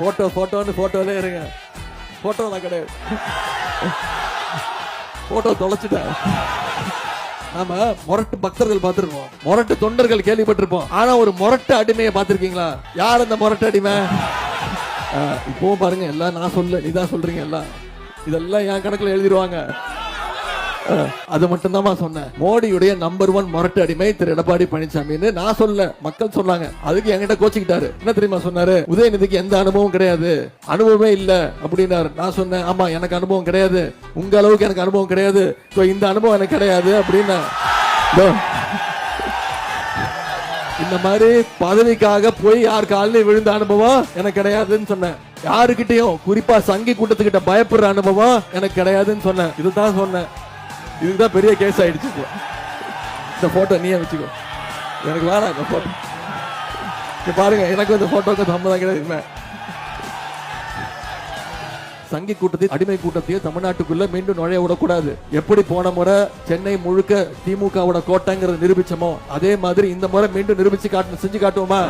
போட்டோன்னு போட்டோலே இருங்க. போட்டோலாம் கிடையாது. போட்டோ தொலைச்சிட்டேன். நாம முரட்டு பக்தர்கள் பார்த்திருப்போம், முரட்டு தொண்டர்கள் கேள்விப்பட்டிருப்போம். ஆனா ஒரு முரட்டு அடிமையை பார்த்திருக்கீங்களா? யார் அந்த முரட்டு அடிமை? இப்போ பாருங்க, எல்லாம் நான் சொல்ல, நீதான் சொல்றீங்க. எல்லாம் இதெல்லாம் என் கணக்குல எழுதிருவாங்க. அது மட்டும் தான் சொன்னேன். மோடியுடைய நம்பர் 1 முரட்டு அடிமை திரு எடப்பாடி பழனிசாமின்னு நான் சொல்ல, மக்கள் சொன்னாங்க. அதுக்கு என்கிட்ட கோச்சிக்கிட்டாரு. என்ன தெரியுமா சொன்னாரு? உதயநிதிக்கு எந்த அனுபவம் கிடையாது, அனுபவமே இல்ல அப்படின்னாரு. நான் சொன்னேன், ஆமா எனக்கு அனுபவம் கிடையாது, உங்க அளவுக்கு எனக்கு அனுபவம் கிடையாது, இந்த அனுபவம் எனக்கு கிடையாது அப்படின்னு. இந்த மாதிரி பதவிக்காக போய் யார் காலில் விழுந்த அனுபவம் எனக்கு கிடையாதுன்னு சொன்னேன். யாருக்கிட்டையும், குறிப்பா சங்கி கூட்டத்துக்கிட்ட பயப்படுற அனுபவம் எனக்கு கிடையாதுன்னு சொன்னேன். இதுதான் சொன்னேன். இதுதான் பெரிய கேஸ் ஆயிடுச்சு. இந்த போட்டோ நீயே வச்சுக்கோ, எனக்கு வேணாம் இந்த போட்டோ. பாருங்க, எனக்கு இந்த போட்டோக்கு சம்மதம் கிடையாது. சங்கி கூட்டத்தையும் அடிமை கூட்டத்தையும் தமிழ்நாட்டுக்குள்ள மீண்டும் நுழைய விடக்கூடாது. எப்படி போன முறை சென்னை முழுக்க திமுகவோட கோட்டைங்கிறத நிரூபிச்சோமோ, அதே மாதிரி இந்த முறை மீண்டும் நிரூபிச்சு செஞ்சு காட்டுவோமா?